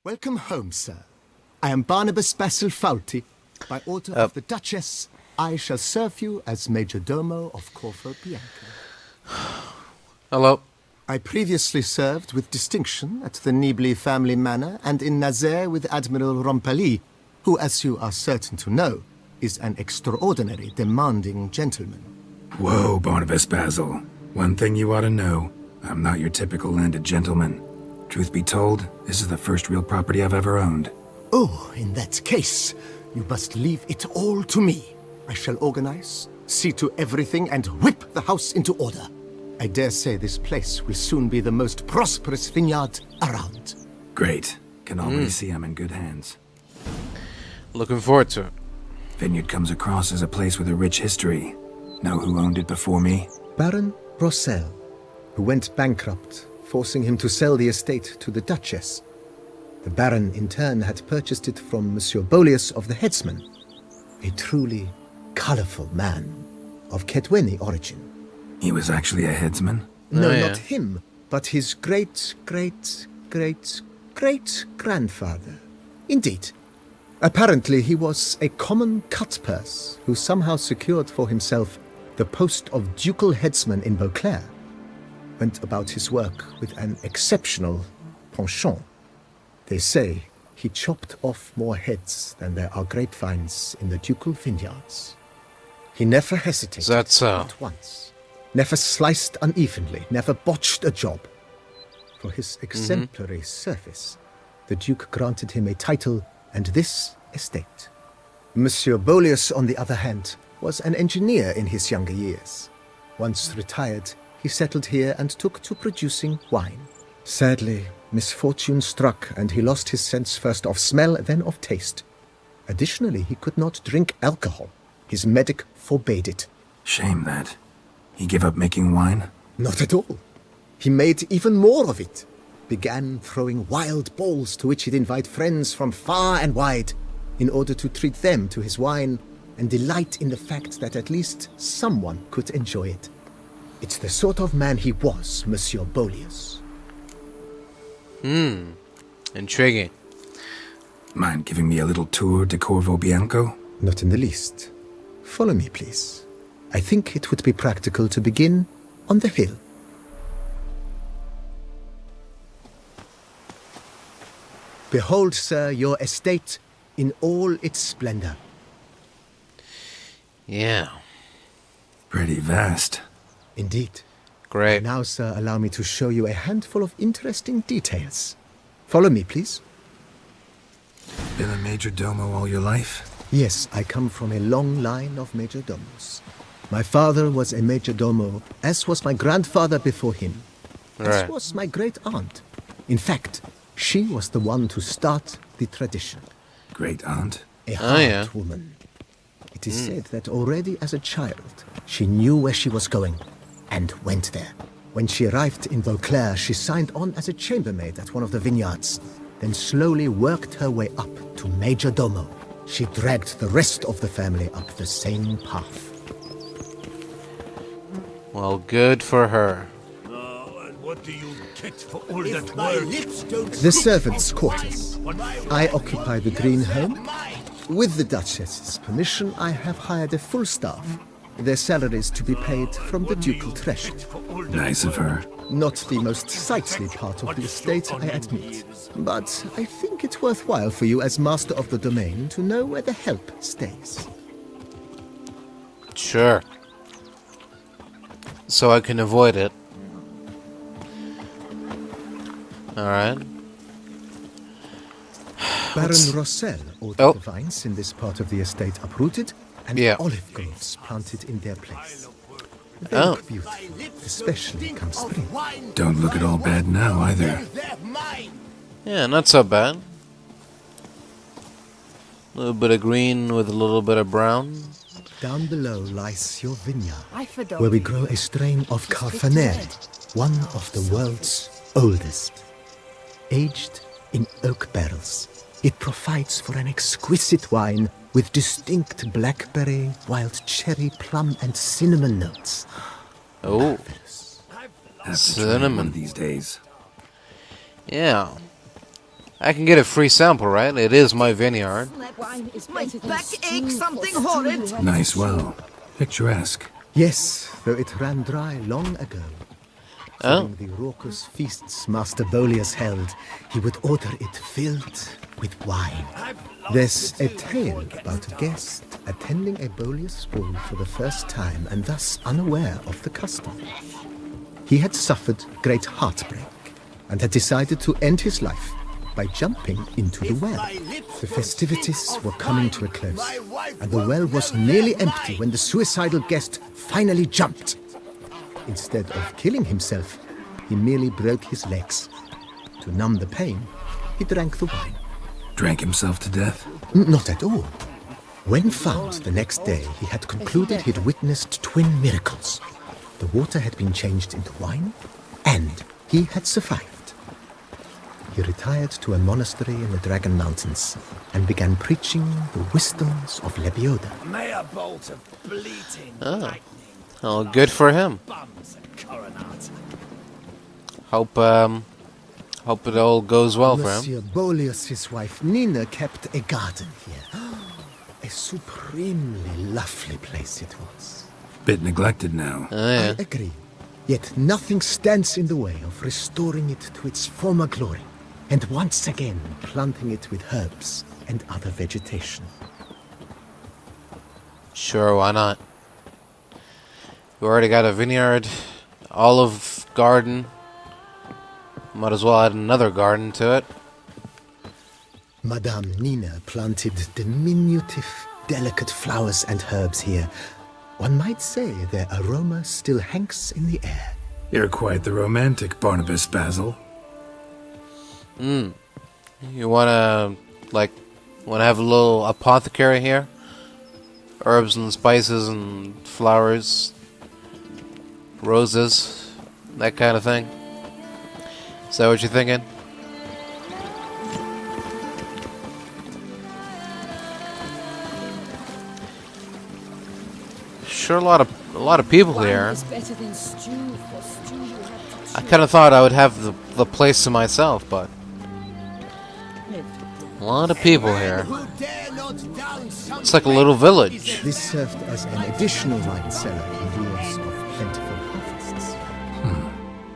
Welcome home, sir. I am Barnabas Basil Faulty. By order of the Duchess, I shall serve you as Major Domo of Corvo Bianco. Hello. I previously served with distinction at the Nibli family manor and in Nazaire with Admiral Rompali, who, as you are certain to know, is an extraordinary demanding gentleman. Whoa, Barnabas Basil. One thing you ought to know. I'm not your typical landed gentleman. Truth be told, this is the first real property I've ever owned. Oh, in that case, you must leave it all to me. I shall organize, see to everything, and whip the house into order. I dare say this place will soon be the most prosperous vineyard around. Great. Can already see I'm in good hands. Looking forward to it. Vineyard comes across as a place with a rich history. Know who owned it before me? Baron Rossel, who went bankrupt, forcing him to sell the estate to the Duchess. The Baron, in turn, had purchased it from Monsieur Boleus of the Headsman, a truly colorful man of Ketweni origin. He was actually a headsman? No, yeah. not him, but his great-great-great-great-grandfather. Indeed. Apparently, he was a common cutpurse who somehow secured for himself the post of ducal headsman in Beauclair. Went about his work with an exceptional penchant. They say he chopped off more heads than there are grapevines in the ducal vineyards. He never hesitated, That's so. not once. Never sliced unevenly, never botched a job. For his exemplary service, the Duke granted him a title and this estate. Monsieur Boleus, on the other hand, was an engineer in his younger years. Once retired, he settled here and took to producing wine. Sadly, misfortune struck and he lost his sense first of smell, then of taste. Additionally, he could not drink alcohol. His medic forbade it. Shame that. He gave up making wine? Not at all. He made even more of it. Began throwing wild balls to which he'd invite friends from far and wide in order to treat them to his wine and delight in the fact that at least someone could enjoy it. It's the sort of man he was, Monsieur Boleus. Intriguing. Mind giving me a little tour de Corvo Bianco? Not in the least. Follow me, please. I think it would be practical to begin on the hill. Behold, sir, your estate in all its splendor. Yeah. Pretty vast. Indeed. Great. Now, sir, allow me to show you a handful of interesting details. Follow me, please. Been a major domo all your life? Yes, I come from a long line of major domos. My father was a major domo, as was my grandfather before him. As Right. was my great-aunt. In fact, she was the one to start the tradition. Great aunt? A Oh, hard yeah. woman. It is said that already as a child, she knew where she was going and went there. When she arrived in Beauclair, she signed on as a chambermaid at one of the vineyards, then slowly worked her way up to major domo. She dragged the rest of the family up the same path. Well, good for her. And what do you get for all that work? The servants' quarters. I occupy the green home. With the Duchess's permission, I have hired a full staff. Their salaries to be paid from the ducal treasure. Nice of her. Not the most sightly part of the estate, I admit. But I think it's worthwhile for you as master of the domain to know where the help stays. Sure. So I can avoid it. Alright. Baron Rossel ordered Oh. the vines in this part of the estate uprooted and Yeah. olive groves planted in their place. They Oh. look beautiful, especially come spring. Don't look at all bad now, either. Yeah, not so bad. A little bit of green with a little bit of brown. Down below lies your vineyard, I forgot. where we grow a strain of Carfanere, one of the world's oldest. Aged in oak barrels, it provides for an exquisite wine with distinct blackberry, wild cherry, plum, and cinnamon notes. Oh, Have to try it Cinnamon. one of these days. yeah. I can get a free sample, right? It is my vineyard. My back aches something horrid. Nice well. Picturesque. Yes, though it ran dry long ago. Oh. During the raucous feasts Master Boleus held, he would order it filled with wine. There's a tale about a guest attending a Boleus ball for the first time and thus unaware of the custom. He had suffered great heartbreak and had decided to end his life by jumping into the well. The festivities were coming to a close, and the well was nearly empty when the suicidal guest finally jumped. Instead of killing himself, he merely broke his legs. To numb the pain, he drank the wine. Drank himself to death? Not at all. When found the next day, he had concluded he'd witnessed twin miracles. The water had been changed into wine, and he had survived. He retired to a monastery in the Dragon Mountains and began preaching the wisdoms of Lebioda. May a bolt of bleating Oh. lightning. Oh, good for him. Bums and coronata. Hope it all goes well for him. Monsieur Boleus' wife Nina kept a garden here. A supremely lovely place it was. Bit neglected now. Oh, yeah. I agree. Yet nothing stands in the way of restoring it to its former glory, and once again planting it with herbs and other vegetation. Sure, why not? We already got a vineyard, olive garden. Might as well add another garden to it. Madame Nina planted diminutive, delicate flowers and herbs here. One might say their aroma still hangs in the air. You're quite the romantic, Barnabas Basil. You wanna have a little apothecary here? Herbs and spices and flowers, roses, that kind of thing. Is that what you're thinking? Sure, a lot of people here. I kind of thought I would have the place to myself, but a lot of people here. Who dare not down some It's like a little village. This served as an additional wine cellar in years of plentiful harvests.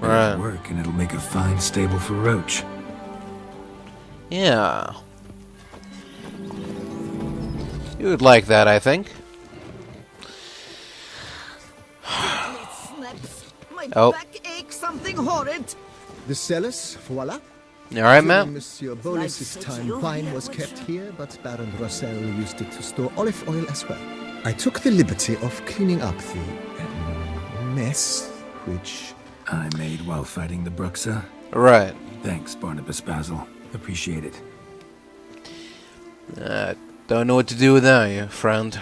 Right. It'll work, and it'll make a fine stable for Roach. Yeah. You would like that, I think. Snaps. My Oh. back aches something horrid. The cellars, voila. You alright, During man? Monsieur Bolus's time, wine was kept here, but Baron Rossel used it to store olive oil as well. I took the liberty of cleaning up the mess, which... I made while fighting the Bruxa. Right. Thanks, Barnabas Basil. Appreciate it. Don't know what to do without you, friend.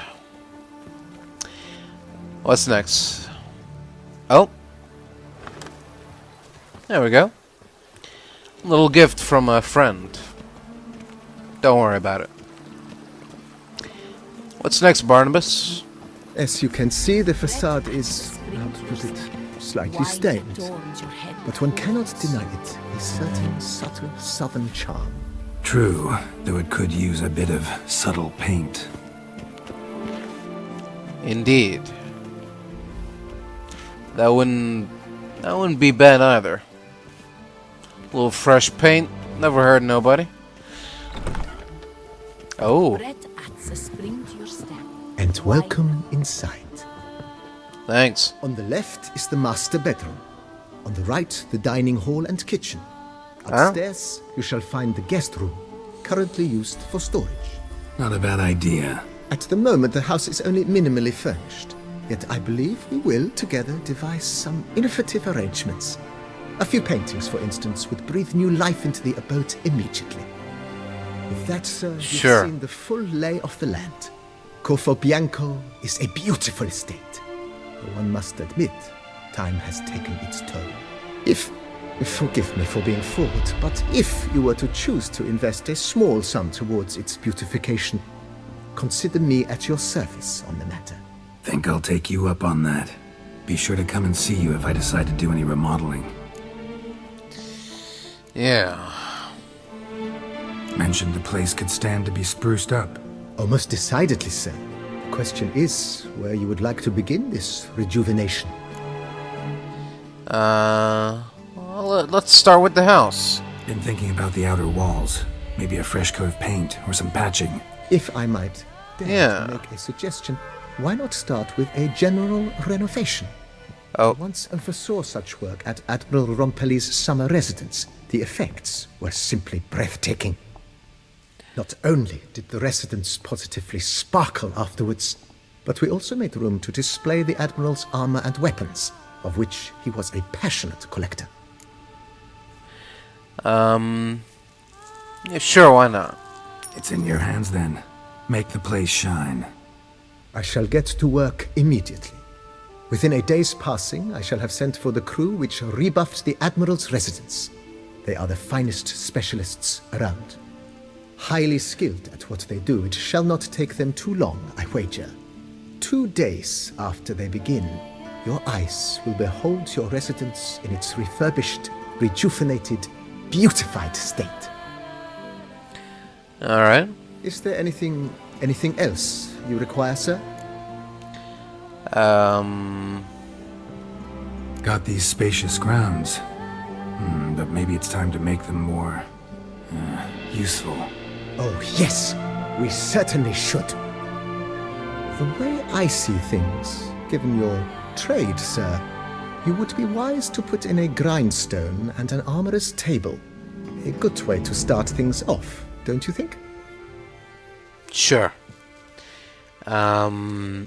What's next? Oh. There we go. Little gift from a friend. Don't worry about it. What's next, Barnabas? As you can see, the facade is, how to put it, slightly stained. But one cannot deny it, a certain subtle southern charm. True, though it could use a bit of subtle paint. Indeed. That wouldn't be bad either. A little fresh paint, never hurt nobody. Oh, And welcome inside. thanks. On the left is the master bedroom. On the right, the dining hall and kitchen. Huh? Upstairs, you shall find the guest room, currently used for storage. Not a bad idea. At the moment, the house is only minimally furnished. Yet I believe we will, together, devise some innovative arrangements. A few paintings, for instance, would breathe new life into the abode immediately. With that, sir, you've Sure. seen the full lay of the land. Corfo Bianco is a beautiful estate. But one must admit, time has taken its toll. Forgive me for being forward, but if you were to choose to invest a small sum towards its beautification, consider me at your service on the matter. Think I'll take you up on that. Be sure to come and see you if I decide to do any remodeling. Yeah. Mentioned the place could stand to be spruced up. Oh, most decidedly, sir. The question is where you would like to begin this rejuvenation. Well, let's start with the house. Been thinking about the outer walls. Maybe a fresh coat of paint or some patching. If I might dare Yeah. to make a suggestion, why not start with a general renovation? Oh, Once I foresaw such work at Admiral Rompelli's summer residence. The effects were simply breathtaking. Not only did the residence positively sparkle afterwards, but we also made room to display the Admiral's armor and weapons, of which he was a passionate collector. yeah, sure, why not? It's in your hands then. Make the place shine. I shall get to work immediately. Within a day's passing, I shall have sent for the crew which rebuffed the Admiral's residence. They are the finest specialists around. Highly skilled at what they do, it shall not take them too long, I wager. 2 days after they begin, your eyes will behold your residence in its refurbished, rejuvenated, beautified state. All right. Is there anything else you require, sir? Got these spacious grounds. But maybe it's time to make them more... useful. Oh, yes, we certainly should. The way I see things, given your trade, sir, you would be wise to put in a grindstone and an armorer's table. A good way to start things off, don't you think? Sure. In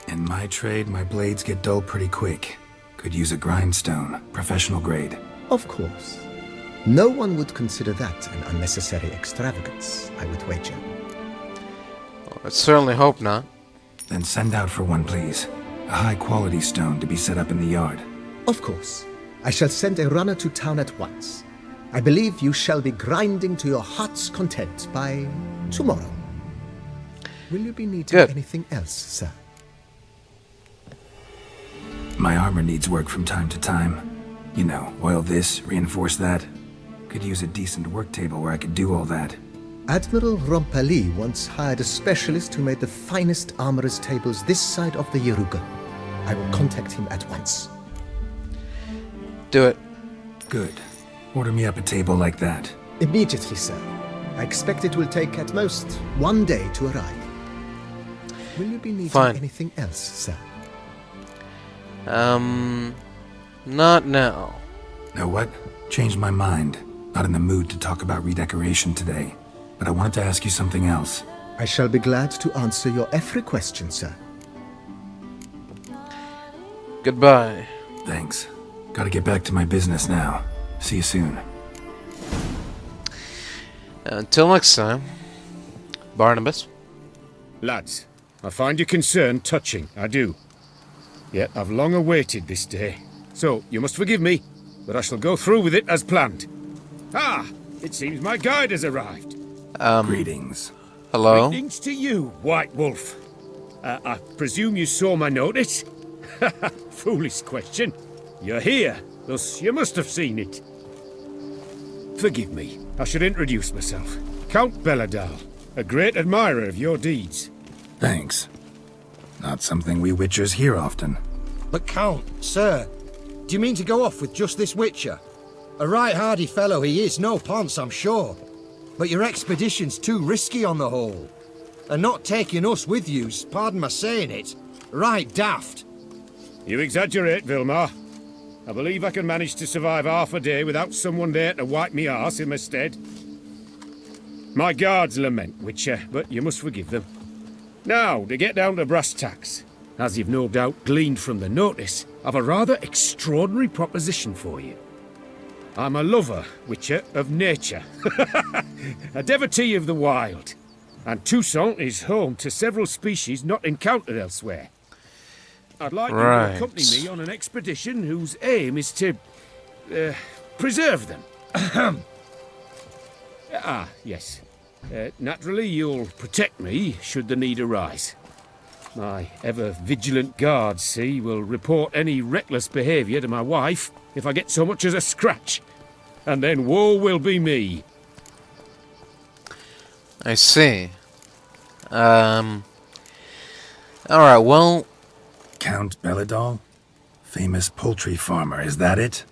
my trade, my blades get dull pretty quick. Could use a grindstone, professional grade. Of course. No one would consider that an unnecessary extravagance, I would wager. I certainly hope not. Then send out for one, please. A high-quality stone to be set up in the yard. Of course. I shall send a runner to town at once. I believe you shall be grinding to your heart's content by tomorrow. Will you be needing Good. anything else, sir? My armor needs work from time to time. You know, oil this, reinforce that. Could use a decent work table where I could do all that. Admiral Rompelli once hired a specialist who made the finest armorer's tables this side of the Yaruga. I will contact him at once. Do it. Good. Order me up a table like that. Immediately, sir. I expect it will take at most 1 day to arrive. Will you be needing Fine. anything else, sir? Not now. Know what? Changed my mind. Not in the mood to talk about redecoration today. But I wanted to ask you something else. I shall be glad to answer your every question, sir. Goodbye. Thanks. Gotta get back to my business now. See you soon. Until next time, Barnabas. Lads, I find your concern touching, I do. Yet I've long awaited this day. So, you must forgive me, but I shall go through with it as planned. Ah, it seems my guide has arrived. Greetings. Hello? Greetings to you, White Wolf. I presume you saw my notice? Foolish question. You're here, thus you must have seen it. Forgive me, I should introduce myself. Count Belladal, a great admirer of your deeds. Thanks. Not something we Witchers hear often. But Count, sir, do you mean to go off with just this Witcher? A right hardy fellow he is, no ponce, I'm sure. But your expedition's too risky on the whole. And not taking us with you's, pardon my saying it, right daft. You exaggerate, Vilmar. I believe I can manage to survive half a day without someone there to wipe me arse in my stead. My guards lament, Witcher, but you must forgive them. Now, to get down to brass tacks. As you've no doubt gleaned from the notice, I've a rather extraordinary proposition for you. I'm a lover, Witcher, of nature. A devotee of the wild. And Toussaint is home to several species not encountered elsewhere. I'd like you to accompany me on an expedition whose aim is to... preserve them. Yes. Naturally, you'll protect me should the need arise. My ever-vigilant guards, see, will report any reckless behaviour to my wife if I get so much as a scratch. and then woe will be me. I see. Alright, well... Count Belladol? Famous poultry farmer, is that it?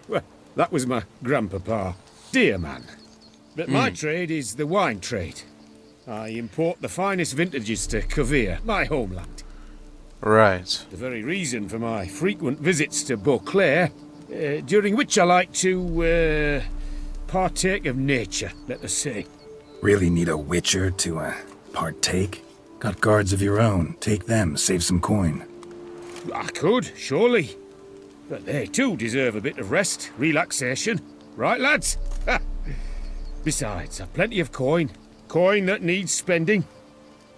Well, that was my grandpapa. Dear man. But my trade is the wine trade. I import the finest vintages to Covere, my homeland. Right. The very reason for my frequent visits to Beauclair, during which I like to, partake of nature, let us say. Really need a witcher to, partake? Got guards of your own. Take them, save some coin. I could, surely. But they too deserve a bit of rest, relaxation. Right, lads? Besides, I've plenty of coin. Coin that needs spending.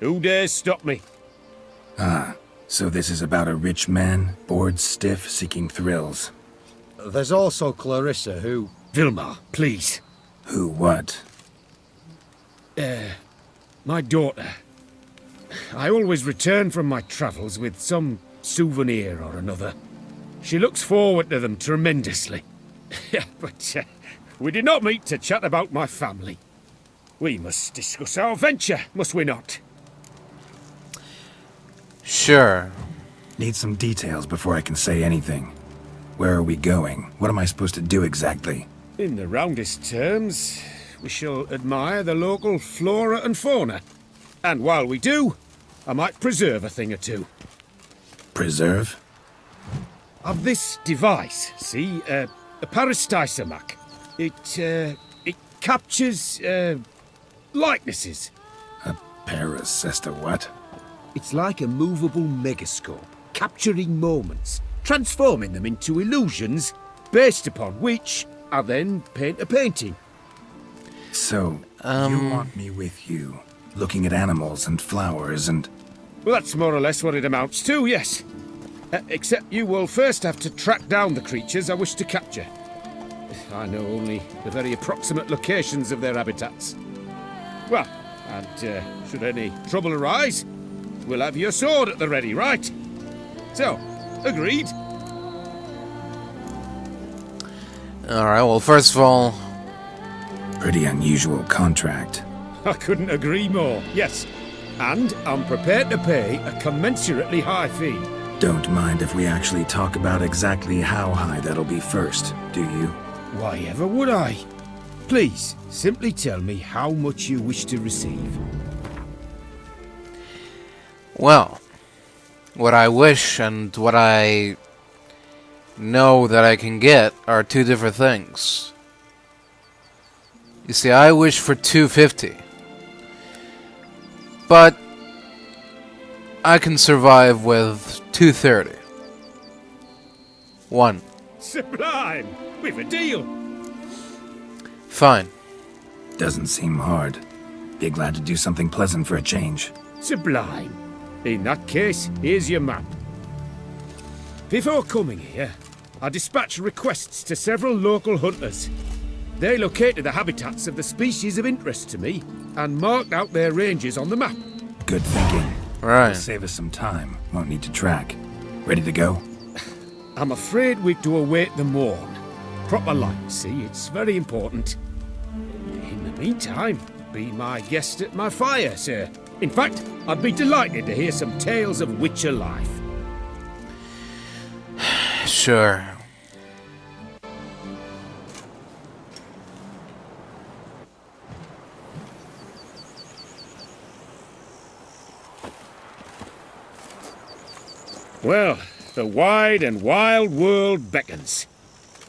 Who dares stop me? Ah, so this is about a rich man, bored stiff, seeking thrills. There's also Clarissa, who... Vilma, please. Who what? My daughter. I always return from my travels with some souvenir or another. She looks forward to them tremendously. But we did not meet to chat about my family. We must discuss our venture, must we not? Sure. Need some details before I can say anything. Where are we going? What am I supposed to do exactly? In the roundest terms, we shall admire the local flora and fauna. And while we do, I might preserve a thing or two. Preserve? Of this device, see, a parastisomac. It captures, likenesses. A paracesta what? It's like a movable megascope, capturing moments, transforming them into illusions, based upon which I then paint a painting. So, you want me with you, looking at animals and flowers and... Well, that's more or less what it amounts to, yes. Except you will first have to track down the creatures I wish to capture. I know only the very approximate locations of their habitats. Well, and should any trouble arise, we'll have your sword at the ready, right? So, agreed? Alright, well, first of all... Pretty unusual contract. I couldn't agree more, yes. And I'm prepared to pay a commensurately high fee. Don't mind if we actually talk about exactly how high that'll be first, do you? Why ever would I? Please, simply tell me how much you wish to receive. Well, what I wish and what I know that I can get are two different things. You see, I wish for 250. But I can survive with 230. One. Sublime! We've a deal! Fine. Doesn't seem hard. Be glad to do something pleasant for a change. Sublime. In that case, here's your map. Before coming here, I dispatched requests to several local hunters. They located the habitats of the species of interest to me and marked out their ranges on the map. Good thinking. Right. Save us some time. Won't need to track. Ready to go? I'm afraid we've to await the morn. Proper light, see? It's very important. In the meantime, be my guest at my fire, sir. In fact, I'd be delighted to hear some tales of Witcher life. Sure. Well, the wide and wild world beckons.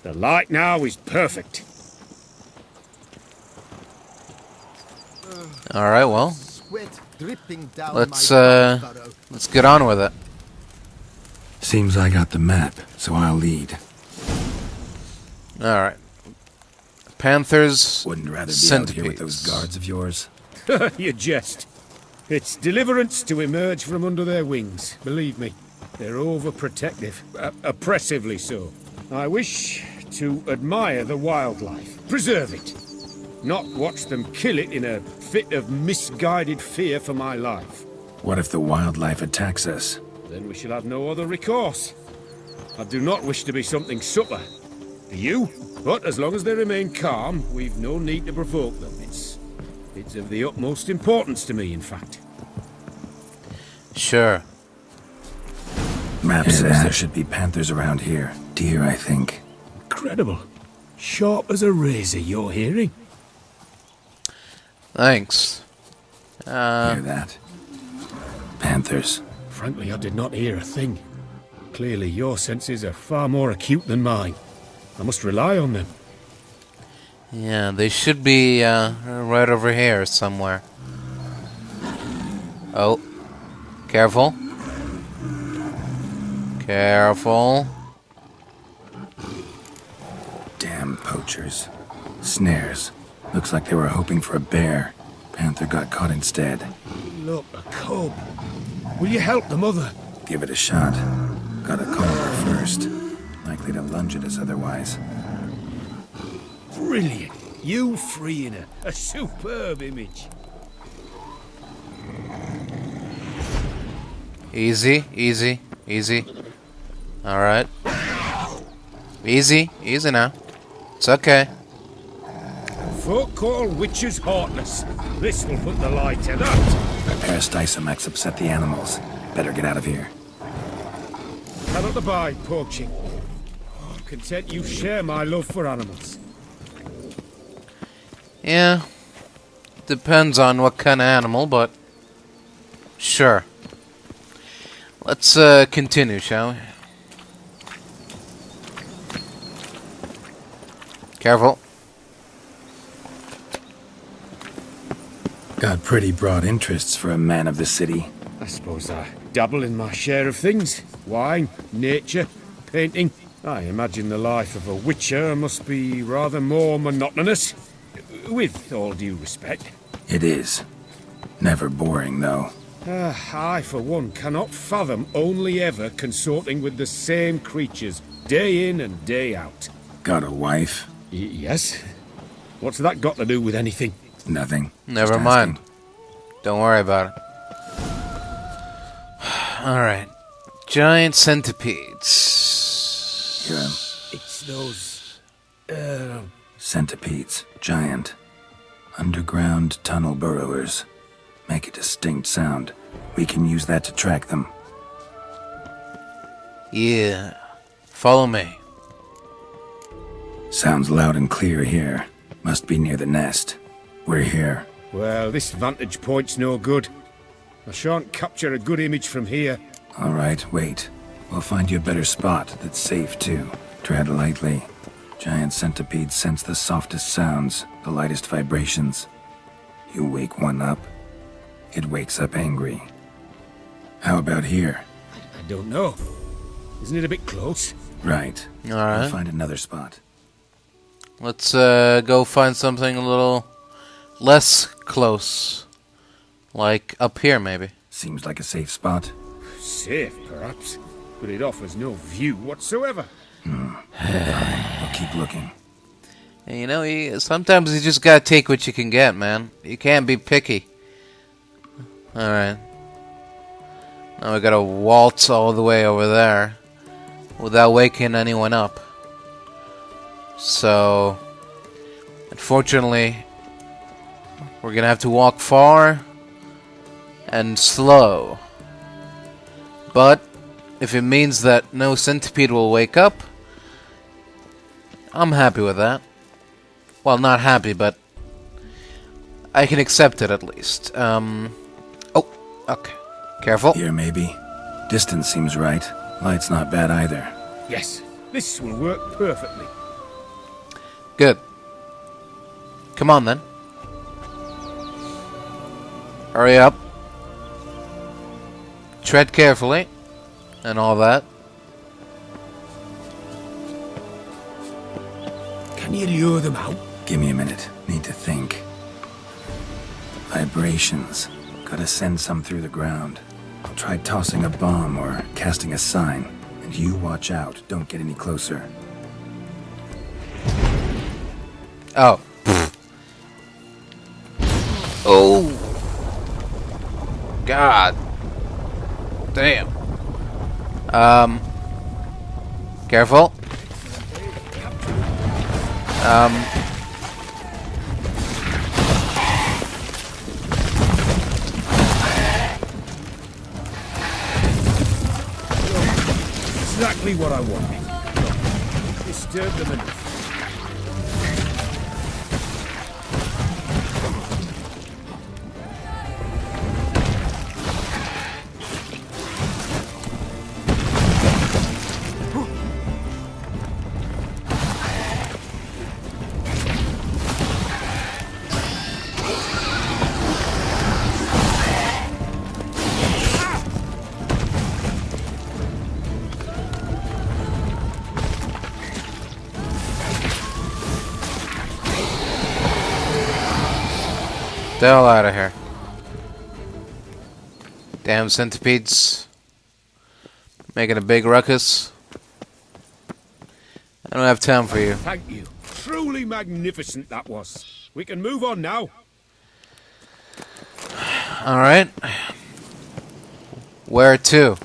The light now is perfect. Alright, well, Sweat dripping down let's my furrow. let's get on with it. Seems I got the map, so I'll lead. Alright. Panthers, Wouldn't rather be out here with centipedes. those guards of yours. You jest. It's deliverance to emerge from under their wings, believe me. They're overprotective, oppressively so. I wish to admire the wildlife, preserve it, not watch them kill it in a fit of misguided fear for my life. What if the wildlife attacks us? Then we shall have no other recourse. I do not wish to be something supper. You? But as long as they remain calm, we've no need to provoke them. It's of the utmost importance to me, in fact. Sure. Map says there should be panthers around here. Deer, I think. Incredible. Sharp as a razor, you're hearing. Thanks. Hear that? Panthers. Frankly, I did not hear a thing. Clearly, your senses are far more acute than mine. I must rely on them. Yeah, they should be right over here somewhere. Oh. Careful. Careful. Damn poachers. Snares. Looks like they were hoping for a bear. Panther got caught instead. Look, a cub. Will you help the mother? Give it a shot. Gotta call her first. Likely to lunge at us otherwise. Brilliant. You freeing her. A superb image. Easy, easy, easy. Alright. Easy, easy now. It's okay. Folk call witches heartless. This will put the lie to that. A pair of Stysomax upset the animals. Better get out of here. Cannot abide poaching. I'm content you share my love for animals. Yeah. Depends on what kind of animal, but sure. Let's continue, shall we? Careful. Got pretty broad interests for a man of the city. I suppose I dabble in my share of things. Wine, nature, painting. I imagine the life of a witcher must be rather more monotonous. With all due respect. It is. Never boring, though. I, for one, cannot fathom only ever consorting with the same creatures, day in and day out. Got a wife? Yes? What's that got to do with anything? Nothing. Never Just mind. asking. Don't worry about it. Alright. Giant centipedes. Hear 'em? It's those... Centipedes. Giant. Underground tunnel burrowers. Make a distinct sound. We can use that to track them. Yeah. Follow me. Sounds loud and clear here. Must be near the nest. We're here. Well, this vantage point's no good. I shan't capture a good image from here. All right, wait. We'll find you a better spot that's safe, too. Tread lightly. Giant centipedes sense the softest sounds, the lightest vibrations. You wake one up, it wakes up angry. How about here? I don't know. Isn't it a bit close? Right. We'll Alright. find another spot. Let's go find something a little less close. Like up here, maybe. Seems like a safe spot. Safe, perhaps. But it offers no view whatsoever. We'll keep looking. And you know, sometimes you just gotta take what you can get, man. You can't be picky. Alright. Now we gotta waltz all the way over there without waking anyone up. So, unfortunately, we're gonna have to walk far and slow. But if it means that no centipede will wake up, I'm happy with that. Well, not happy, but I can accept it at least. Oh, okay. Careful. Here, maybe. Distance seems right. Light's not bad either. Yes, this will work perfectly. Good. Come on, then. Hurry up. Tread carefully. And all that. Can you lure them out? Give me a minute. Need to think. Vibrations. Gotta send some through the ground. I'll try tossing a bomb or casting a sign. And you watch out. Don't get any closer. Oh. Oh. God. Damn. Careful. Exactly what I wanted. Disturb them enough. The hell out of here. Damn centipedes. Making a big ruckus. I don't have time for you. Thank you. Truly magnificent that was. We can move on now. Alright. Where to?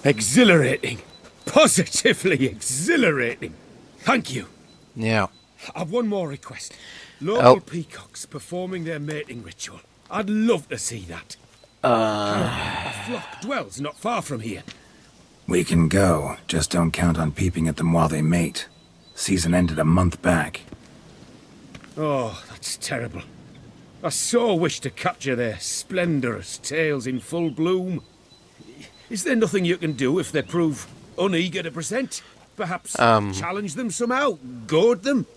Exhilarating. Positively exhilarating. Thank you. Yeah. I've one more request. Local peacocks performing their mating ritual. I'd love to see that. A flock dwells not far from here. We can go, just don't count on peeping at them while they mate. Season ended a month back. Oh, that's terrible. I so wish to capture their splendorous tails in full bloom. Is there nothing you can do if they prove uneager to present? Perhaps challenge them somehow? Goad them?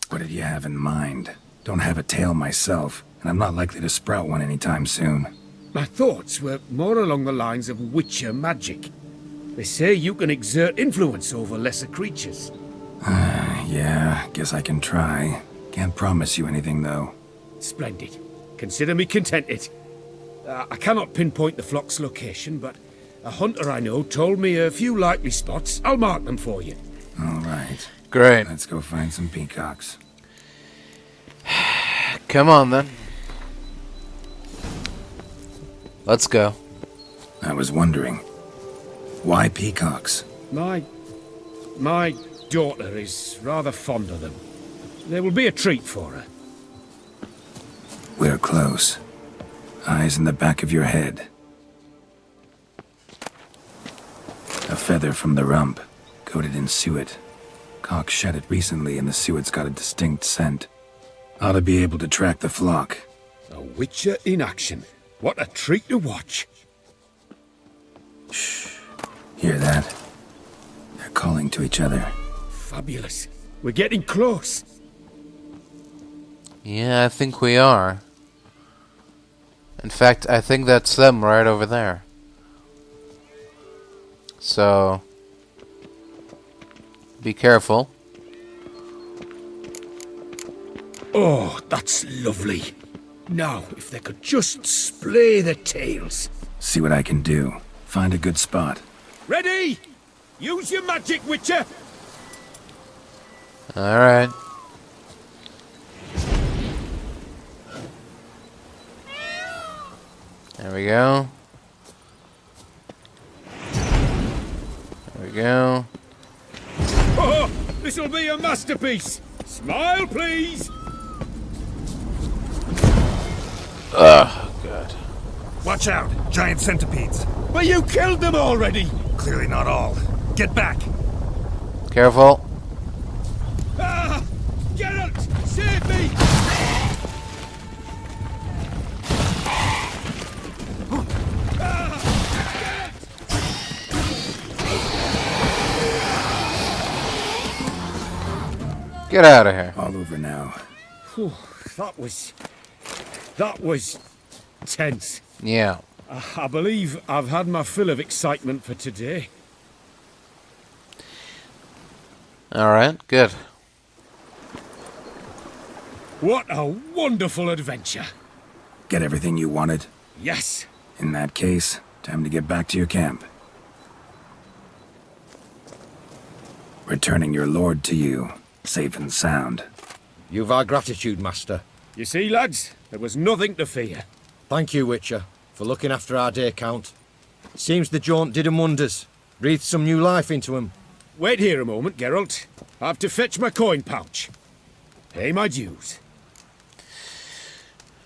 What did you have in mind? Don't have a tail myself, and I'm not likely to sprout one anytime soon. My thoughts were more along the lines of witcher magic. They say you can exert influence over lesser creatures. Yeah, guess I can try. Can't promise you anything, though. Splendid. Consider me contented. I cannot pinpoint the flock's location, but a hunter I know told me a few likely spots. I'll mark them for you. All right. Great. Let's go find some peacocks. Come on, then. Let's go. I was wondering, why peacocks? My daughter is rather fond of them. There will be a treat for her. We're close. Eyes in the back of your head. A feather from the rump, coated in suet. Cock shed it recently and the suet's got a distinct scent. Ought to be able to track the flock. A witcher in action. What a treat to watch. Shh. Hear that? They're calling to each other. Fabulous. We're getting close. Yeah, I think we are. In fact, I think that's them right over there. So, be careful. Oh, that's lovely. Now, if they could just splay their tails. See what I can do. Find a good spot. Ready? Use your magic, Witcher! Alright. There we go. There we go. Oh, this'll be a masterpiece! Smile, please! Oh, God. Watch out! Giant centipedes. But you killed them already! Clearly not all. Get back! Careful. Ah! Geralt! Save me! Get out of here. All over now. Whew, that was tense. Yeah. I believe I've had my fill of excitement for today. Alright, good. What a wonderful adventure. Get everything you wanted? Yes. In that case, time to get back to your camp. Returning your lord to you, safe and sound. You've our gratitude, Master. You see, lads, there was nothing to fear. Thank you, Witcher, for looking after our day count. Seems the jaunt did 'em wonders. Breathed some new life into 'em. Wait here a moment, Geralt. I have to fetch my coin pouch. Pay my dues.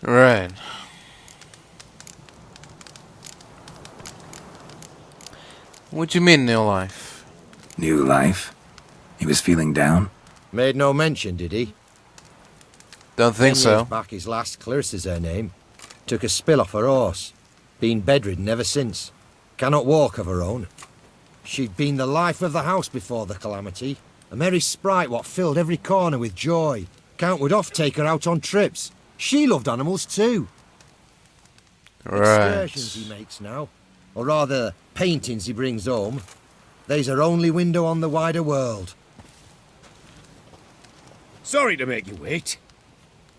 Right. What do you mean, new life? New life? He was feeling down? Made no mention, did he? Don't think 10 so. years back, his last, Clarissa's her name, took a spill off her horse. Been bedridden ever since. Cannot walk of her own. She'd been the life of the house before the calamity. A merry sprite what filled every corner with joy. Count would oft take her out on trips. She loved animals too. Right. Excursions he makes now. Or rather, paintings he brings home. They's her only window on the wider world. Sorry to make you wait.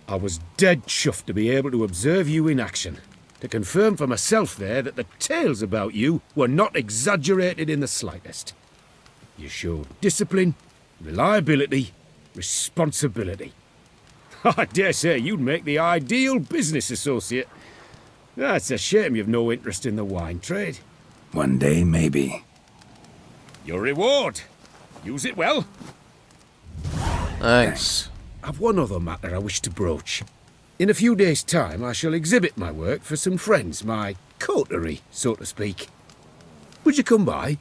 I was dead chuffed to be able to observe you in action. To confirm for myself there that the tales about you were not exaggerated in the slightest. You showed discipline, reliability, responsibility. I dare say you'd make the ideal business associate. It's a shame you've no interest in the wine trade. One day, maybe. Your reward. Use it well. Thanks. I've one other matter I wish to broach. In a few days' time, I shall exhibit my work for some friends, my coterie, so to speak. Would you come by?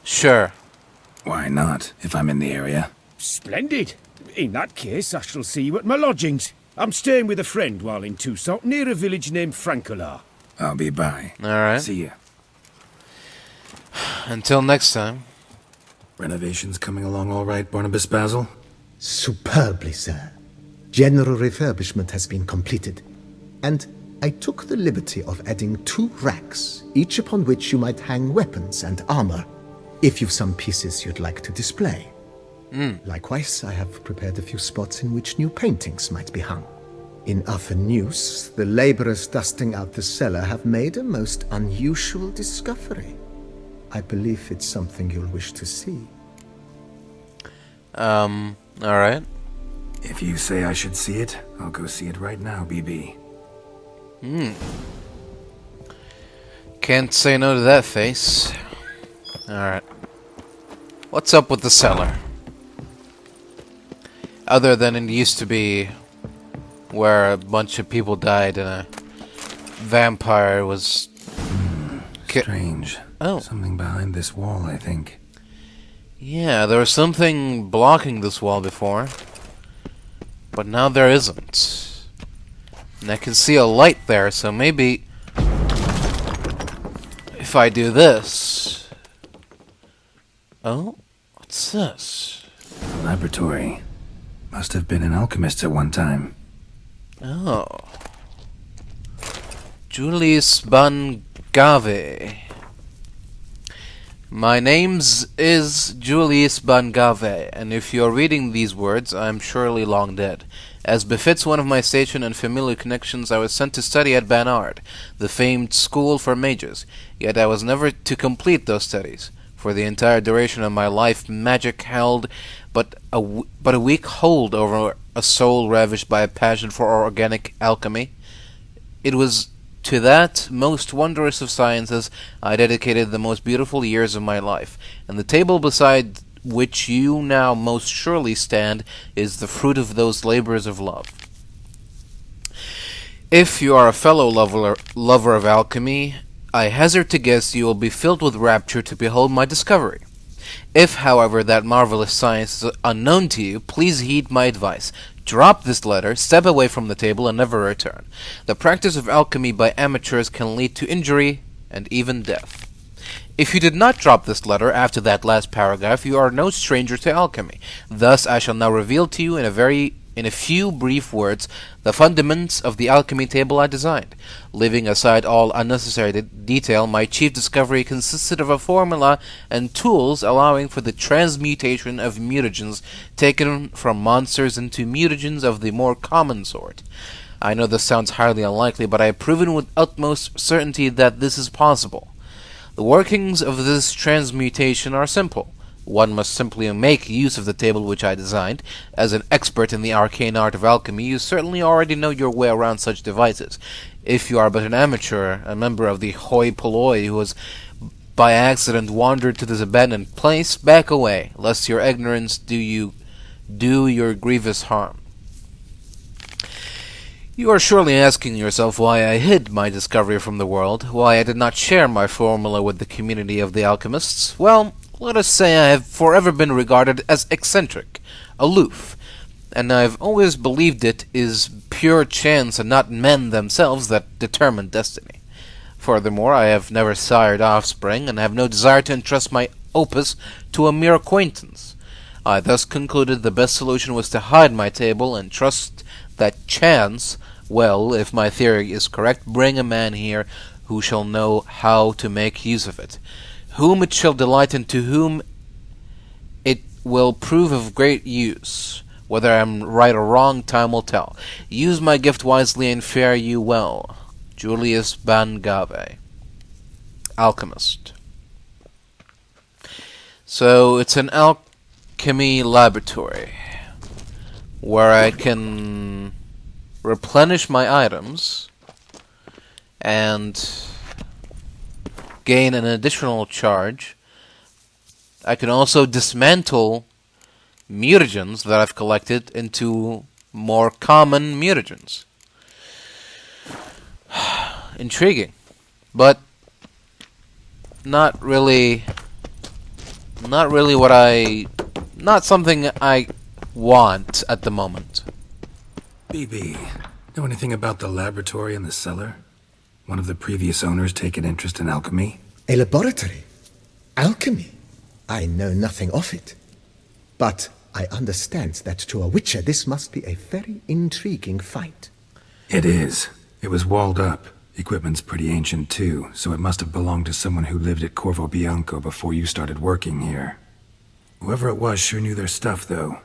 Sure. Why not, if I'm in the area? Splendid. In that case, I shall see you at my lodgings. I'm staying with a friend while in Toussaint, near a village named Francois. I'll be by. Alright. See ya. Until next time. Renovations coming along all right, Barnabas Basil? Superbly, sir. General refurbishment has been completed. And I took the liberty of adding 2 racks, each upon which you might hang weapons and armor, if you've some pieces you'd like to display. Likewise, I have prepared a few spots in which new paintings might be hung. In other news, the laborers dusting out the cellar have made a most unusual discovery. I believe it's something you'll wish to see. Alright. If you say I should see it, I'll go see it right now, BB. Can't say no to that face. Alright. What's up with the cellar? Other than it used to be where a bunch of people died and a vampire was... Strange. Oh. Something behind this wall, I think. Yeah, there was something blocking this wall before. But now there isn't. And I can see a light there, so maybe... if I do this... Oh? What's this? The laboratory. Must have been an alchemist at one time. Oh. Julius Bangave. My name's is Julius Bangave, and if you're reading these words, I'm surely long dead. As befits one of my station and familiar connections, I was sent to study at Banard, the famed school for mages, yet I was never to complete those studies. For the entire duration of my life, magic held but a weak hold over a soul ravished by a passion for organic alchemy. It was to that most wondrous of sciences I dedicated the most beautiful years of my life, and the table beside which you now most surely stand is the fruit of those labors of love. If you are a fellow lover of alchemy, I hazard to guess you will be filled with rapture to behold my discovery. If, however, that marvelous science is unknown to you, please heed my advice. Drop this letter, step away from the table, and never return. The practice of alchemy by amateurs can lead to injury and even death. If you did not drop this letter after that last paragraph, you are no stranger to alchemy. Thus, I shall now reveal to you in a few brief words the fundaments of the alchemy table I designed. Leaving aside all unnecessary detail, my chief discovery consisted of a formula and tools allowing for the transmutation of mutagens taken from monsters into mutagens of the more common sort. I know this sounds highly unlikely, but I have proven with utmost certainty that this is possible. The workings of this transmutation are simple. One must simply make use of the table which I designed. As an expert in the arcane art of alchemy, you certainly already know your way around such devices. If you are but an amateur, a member of the hoi polloi who has by accident wandered to this abandoned place, back away, lest your ignorance do your grievous harm. You are surely asking yourself why I hid my discovery from the world, why I did not share my formula with the community of the alchemists. Well, let us say I have forever been regarded as eccentric, aloof, and I have always believed it is pure chance and not men themselves that determine destiny. Furthermore, I have never sired offspring, and have no desire to entrust my opus to a mere acquaintance. I thus concluded the best solution was to hide my table and trust that chance will, if my theory is correct, bring a man here who shall know how to make use of it, whom it shall delight, and to whom it will prove of great use. Whether I am right or wrong, time will tell. Use my gift wisely and fare you well. Julius Bangave, alchemist. So it's an alchemy laboratory where I can replenish my items and gain an additional charge. I can also dismantle mutagens that I've collected into more common mutagens. Intriguing, but not something I want at the moment. BB, know anything about the laboratory in the cellar? One of the previous owners take an interest in alchemy? A laboratory? Alchemy? I know nothing of it. But I understand that to a witcher this must be a very intriguing find. It is. It was walled up. Equipment's pretty ancient too, so it must have belonged to someone who lived at Corvo Bianco before you started working here. Whoever it was sure knew their stuff, though.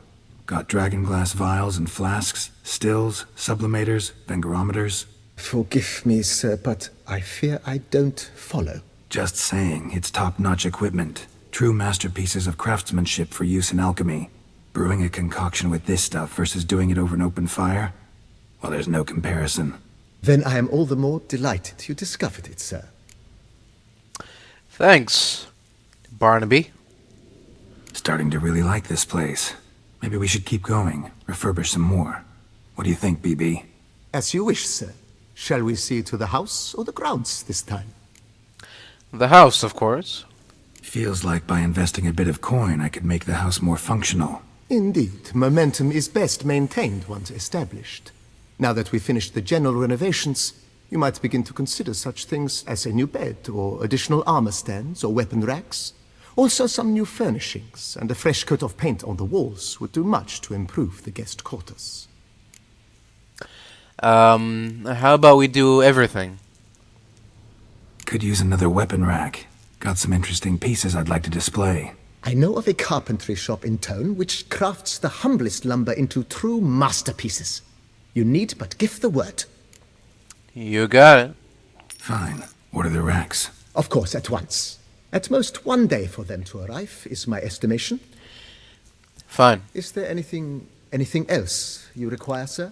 Got dragonglass vials and flasks, stills, sublimators, vengerometers. Forgive me, sir, but I fear I don't follow. Just saying, it's top-notch equipment. True masterpieces of craftsmanship for use in alchemy. Brewing a concoction with this stuff versus doing it over an open fire? Well, there's no comparison. Then I am all the more delighted you discovered it, sir. Thanks, Barnaby. Starting to really like this place. Maybe we should keep going, refurbish some more. What do you think, BB? As you wish, sir. Shall we see to the house or the grounds this time? The house, of course. Feels like by investing a bit of coin, I could make the house more functional. Indeed, momentum is best maintained once established. Now that we've finished the general renovations, you might begin to consider such things as a new bed, or additional armor stands, or weapon racks. Also some new furnishings, and a fresh coat of paint on the walls would do much to improve the guest quarters. How about we do everything? Could use another weapon rack. Got some interesting pieces I'd like to display. I know of a carpentry shop in town which crafts the humblest lumber into true masterpieces. You need but give the word. You got it. Fine. Order the racks. Of course, at once. At most 1 day for them to arrive, is my estimation. Fine. Is there anything else you require, sir?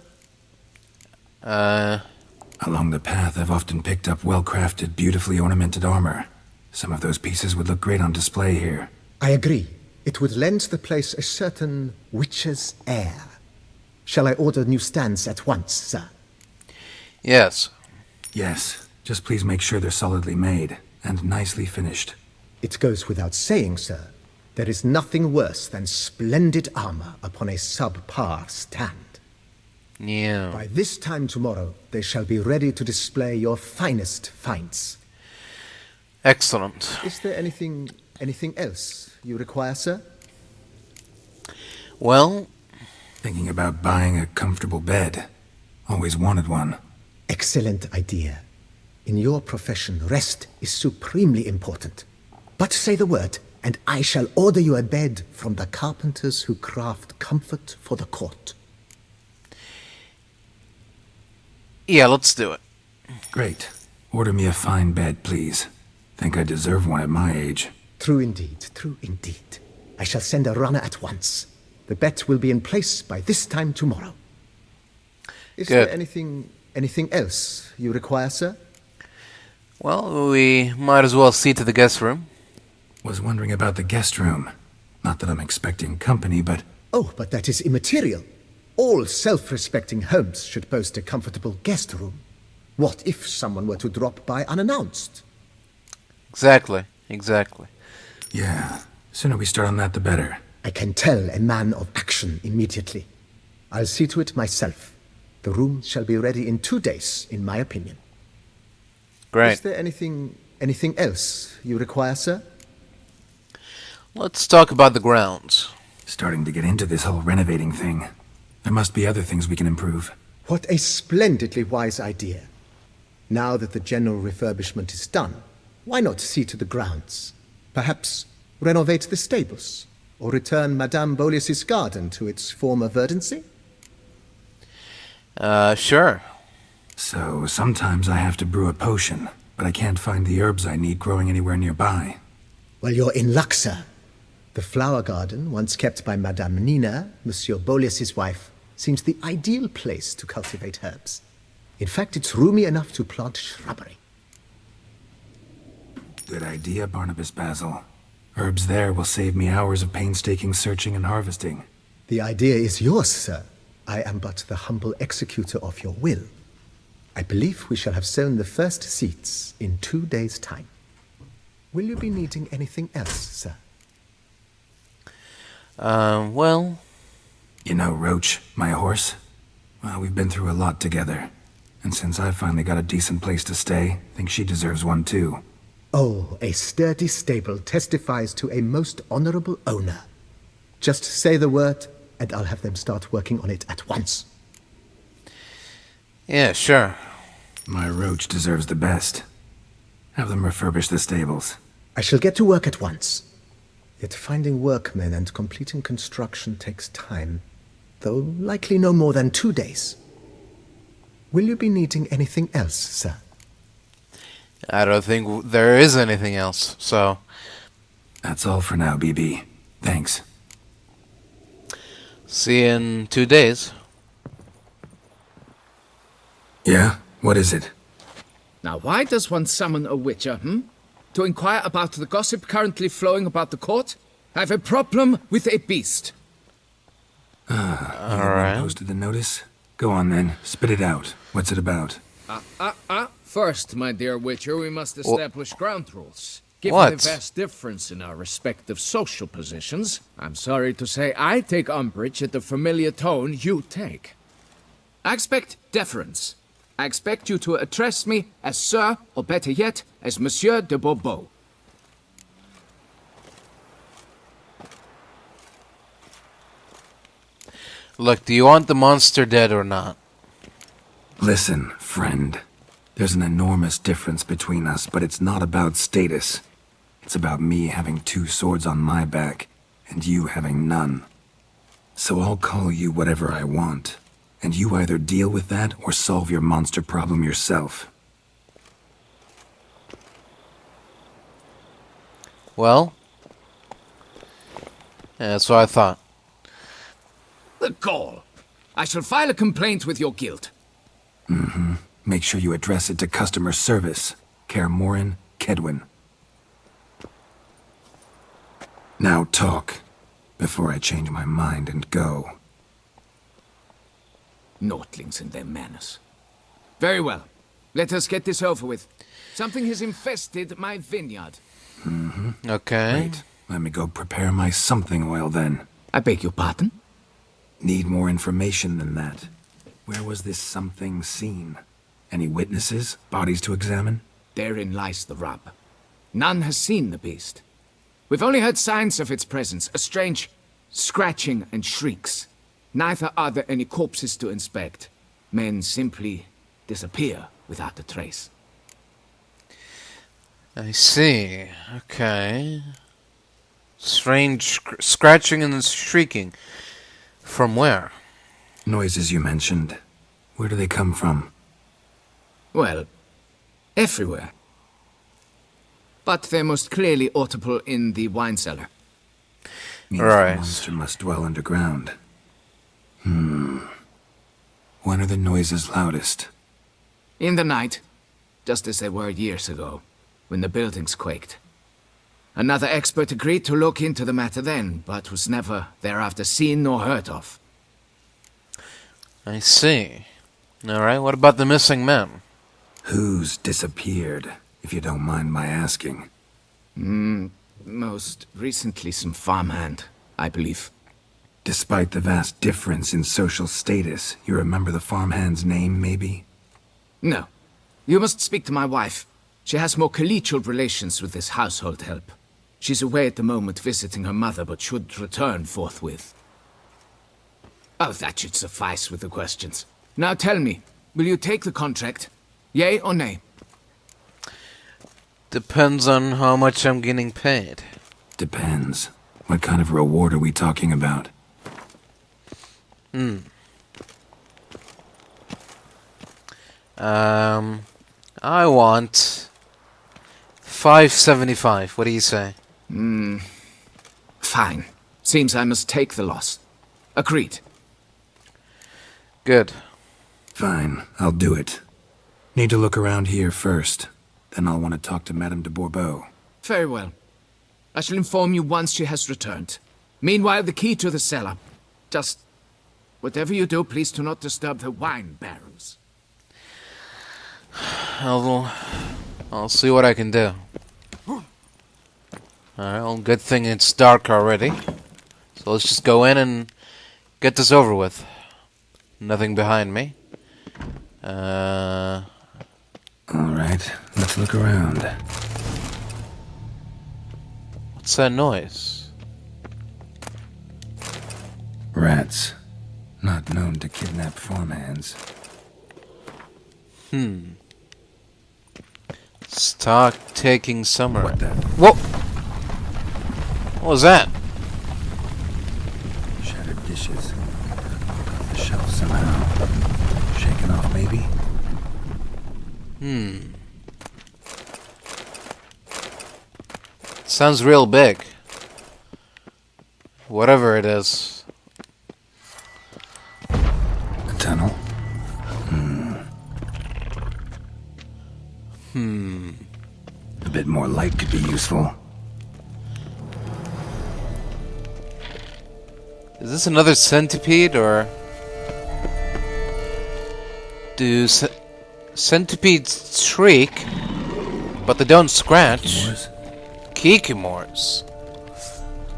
Along the path, I've often picked up well-crafted, beautifully ornamented armor. Some of those pieces would look great on display here. I agree. It would lend the place a certain witcher's air. Shall I order new stands at once, sir? Yes. Yes. Just please make sure they're solidly made and nicely finished. It goes without saying, sir. There is nothing worse than splendid armor upon a subpar stand. Yeah. By this time tomorrow, they shall be ready to display your finest finds. Excellent. Is there anything else you require, sir? Well, Thinking about buying a comfortable bed. Always wanted one. Excellent idea. In your profession, rest is supremely important. But say the word, and I shall order you a bed from the carpenters who craft comfort for the court. yeah, let's do it. Great. Order me a fine bed, please. Think I deserve one at my age. True indeed, true indeed. I shall send a runner at once. The bet will be in place by this time tomorrow. Is Good. there Anything else you require, sir? Well, we might as well see to the guest room. Was wondering about the guest room. Not that I'm expecting company, but Oh, but that is immaterial. All self-respecting homes should boast a comfortable guest room. What if someone were to drop by unannounced? Exactly. Exactly. yeah, sooner we start on that the better. I can tell a man of action immediately. I'll see to it myself. The room shall be ready in 2 days, in my opinion. Great. Is there anything else you require, sir? Let's talk about the grounds. Starting to get into this whole renovating thing. There must be other things we can improve. What a splendidly wise idea. Now that the general refurbishment is done, why not see to the grounds? Perhaps renovate the stables, or return Madame Boleus's garden to its former verdancy? Sure. So sometimes I have to brew a potion, but I can't find the herbs I need growing anywhere nearby. Well, you're in luck, sir. The flower garden, once kept by Madame Nina, Monsieur Boleus's wife, seems the ideal place to cultivate herbs. In fact, it's roomy enough to plant shrubbery. Good idea, Barnabas Basil. Herbs there will save me hours of painstaking searching and harvesting. The idea is yours, sir. I am but the humble executor of your will. I believe we shall have sown the first seeds in 2 days' time. Will you be needing anything else, sir? Well... You know, Roach, my horse? Well, we've been through a lot together. And since I've finally got a decent place to stay, I think she deserves one too. Oh, a sturdy stable testifies to a most honorable owner. Just say the word, and I'll have them start working on it at once. Yeah, sure. My Roach deserves the best. Have them refurbish the stables. I shall get to work at once. Yet finding workmen and completing construction takes time, though likely no more than 2 days. Will you be needing anything else, sir? I don't think there is anything else, so... That's all for now, BB. Thanks. See you in 2 days. Yeah? What is it? Now, why does one summon a witcher, To inquire about the gossip currently flowing about the court? I have a problem with a beast. Alright. Posted the notice? Go on then. Spit it out. What's it about? First, my dear witcher, we must establish ground rules. Given What? the vast difference in our respective social positions, I'm sorry to say I take umbrage at the familiar tone you take. I expect deference. I expect you to address me as Sir, or better yet, as Monsieur de Bourbeau. Look, do you want the monster dead or not? Listen, friend. There's an enormous difference between us, but it's not about status. It's about me having 2 swords on my back, and you having none. So I'll call you whatever I want, and you either deal with that or solve your monster problem yourself. Well? Yeah, that's what I thought. The gall! I shall file a complaint with your guild. Make sure you address it to customer service. Kaer Morhen, Kedwin. Now talk, before I change my mind and go. Notlings and their manners. Very well. Let us get this over with. Something has infested my vineyard. Okay. Right, let me go prepare my something oil then. I beg your pardon? Need more information than that. Where was this something seen? Any witnesses? Bodies to examine? Therein lies the rub. None has seen the beast. We've only heard signs of its presence, a strange scratching and shrieks. Neither are there any corpses to inspect. Men simply disappear without a trace. I see. Okay. Strange scratching and shrieking. From where? Noises you mentioned. Where do they come from? Well, everywhere. But they're most clearly audible in the wine cellar. Means Right. the monster must dwell underground. When are the noises loudest? In the night, just as they were years ago, when the buildings quaked. Another expert agreed to look into the matter then, but was never thereafter seen nor heard of. I see. Alright, what about the missing men? Who's disappeared, if you don't mind my asking? Most recently some farmhand, I believe. Despite the vast difference in social status, you remember the farmhand's name, maybe? No. You must speak to my wife. She has more collegial relations with this household help. She's away at the moment visiting her mother, but should return forthwith. Oh, that should suffice with the questions. Now tell me, will you take the contract? Yea or nay? Depends on how much I'm getting paid. Depends. What kind of reward are we talking about? I want 575. What do you say? Fine. Seems I must take the loss. Agreed. Good. Fine, I'll do it. Need to look around here first. Then I'll want to talk to Madame de Bourbeau. Very well. I shall inform you once she has returned. Meanwhile, the key to the cellar. Just... whatever you do, please do not disturb the wine barrels. I'll see what I can do. Alright, well, good thing it's dark already. So let's just go in and get this over with. Nothing behind me. Alright, let's look around. What's that noise? Rats. Not known to kidnap farmhands. Stock taking summer. What the? Whoa! What was that? Shattered dishes. Off the shelf somehow. Shaken off, maybe? Sounds real big. Whatever it is. A tunnel? A bit more light could be useful. Is this another centipede, or... do centipedes shriek, but they don't scratch? Yours? Kikimores.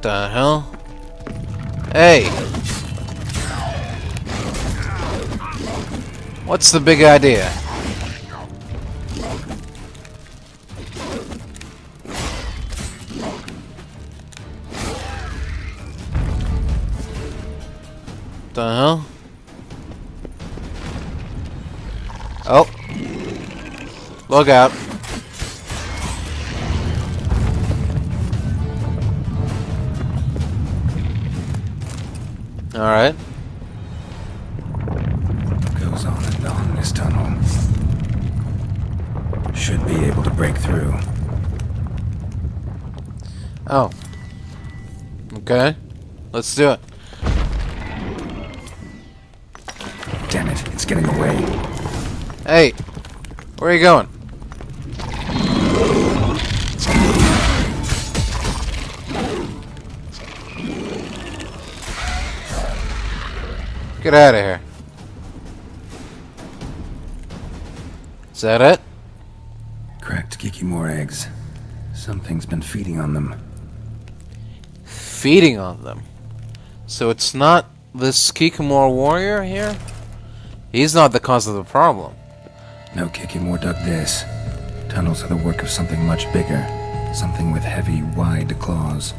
The hell? Hey! What's the big idea? The hell? Oh. Look out. Alright. Goes on and on this tunnel. Should be able to break through. Oh. Okay. Let's do it. Damn it, it's getting away. Hey. Where are you going? Get out of here. Is that it? Cracked Kikimore eggs. Something's been feeding on them. Feeding on them. So it's not this Kikimore warrior here? He's not the cause of the problem. No Kikimore dug this. Tunnels are the work of something much bigger. Something with heavy, wide claws.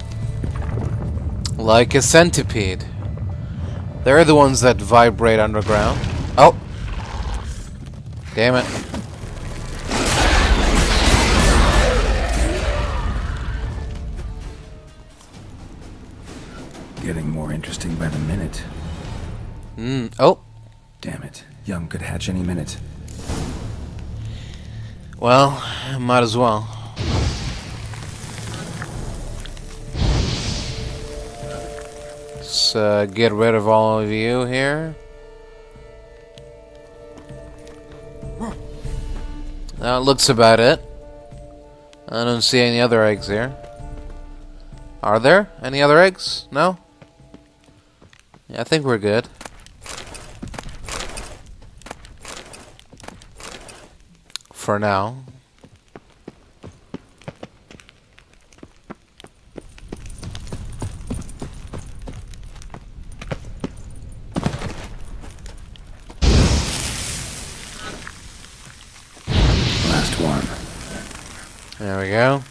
Like a centipede. They're the ones that vibrate underground. Oh! Damn it. Getting more interesting by the minute. Oh! Damn it. Young could hatch any minute. Well, might as well. Let's get rid of all of you here. That looks about it. I don't see any other eggs here. Are there any other eggs? No? Yeah, I think we're good. For now. Last one. There we go.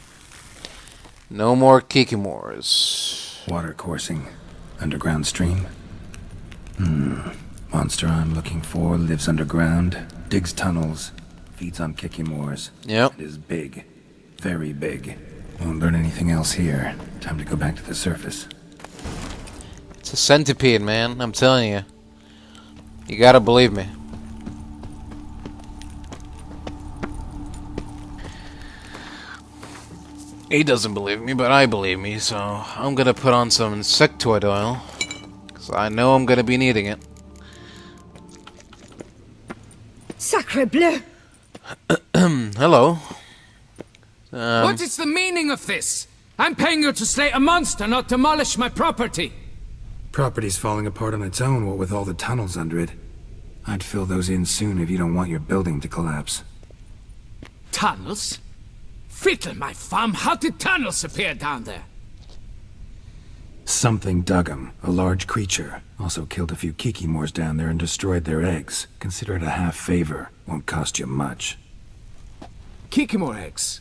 No more Kikimores. Water coursing. Underground stream. Monster I'm looking for lives underground, digs tunnels, feeds on Kikimores. Yep. It is big. Very big. Won't learn anything else here. Time to go back to the surface. It's a centipede, man. I'm telling you. You gotta believe me. He doesn't believe me, but I believe me, so I'm gonna put on some insectoid oil. Because I know I'm gonna be needing it. Sacre bleu! Hello. What is the meaning of this? I'm paying you to slay a monster, not demolish my property. Property's falling apart on its own, what with all the tunnels under it. I'd fill those in soon if you don't want your building to collapse. Tunnels? Fiddle my farm, how did tunnels appear down there? Something dug 'em. A large creature. Also killed a few Kikimores down there and destroyed their eggs. Consider it a half favor. Won't cost you much. Kikimore eggs.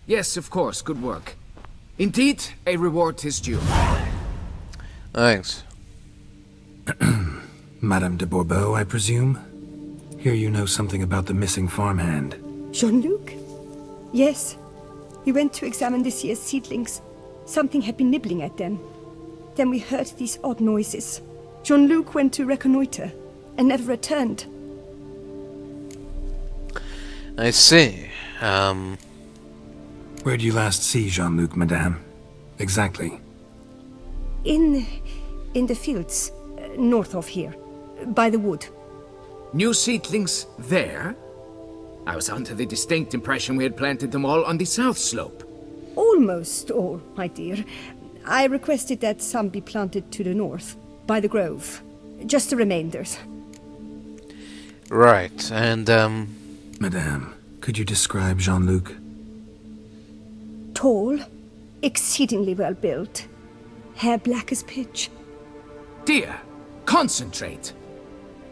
Yes, of course, good work. Indeed, a reward is due. Thanks. Madame de Bourbeau, I presume? Hear you know something about the missing farmhand. Jean-Luc? Yes. We went to examine this year's seedlings. Something had been nibbling at them. Then we heard these odd noises. Jean-Luc went to reconnoiter and never returned. I see. Where did you last see Jean-Luc, madame? Exactly. In the fields, north of here, by the wood. New seedlings there? I was under the distinct impression we had planted them all on the south slope. Almost all, my dear. I requested that some be planted to the north, by the grove. Just the remainders. Right, and, Madame, could you describe Jean-Luc? Tall, exceedingly well built, hair black as pitch. Dear, concentrate.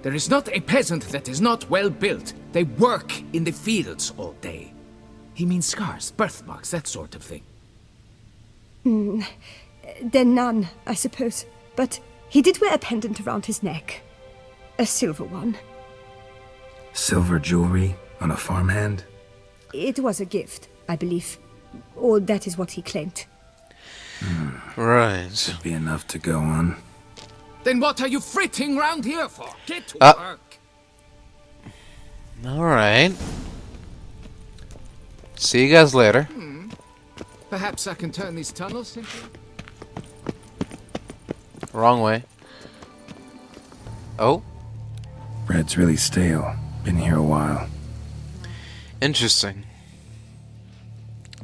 There is not a peasant that is not well built. They work in the fields all day. He means scars, birthmarks, that sort of thing. Then none, I suppose. But he did wear a pendant around his neck. A silver one. Silver jewelry on a farmhand? It was a gift, I believe. Or that is what he claimed. right. Should be enough to go on. Then what are you fritting round here for? Get to work. Alright. See you guys later. Perhaps I can turn these tunnels into... Wrong way. Oh, Bread's really stale. Been here a while. interesting.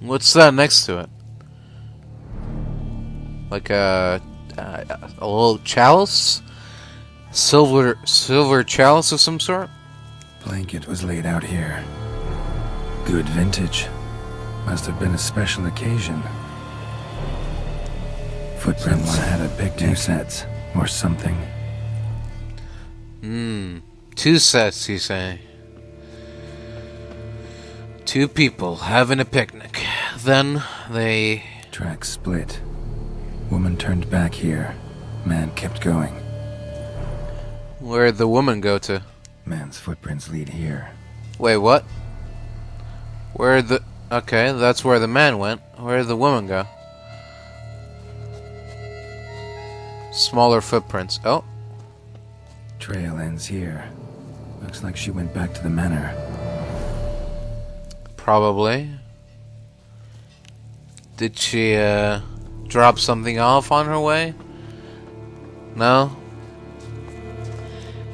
What's that next to it? Like a little chalice? Silver chalice of some sort? Blanket was laid out here. Good vintage. Must have been a special occasion. Footprint one had a picnic. 2 sets, or something. 2 sets, you say? 2 people having a picnic. Then they... Tracks split. Woman turned back here. Man kept going. Where'd the woman go to? Man's footprints lead here. Wait, what? Where'd the... Okay, that's where the man went. Where'd the woman go? Smaller footprints. Oh. Trail ends here. Looks like she went back to the manor. Probably. Did she, drop something off on her way? No?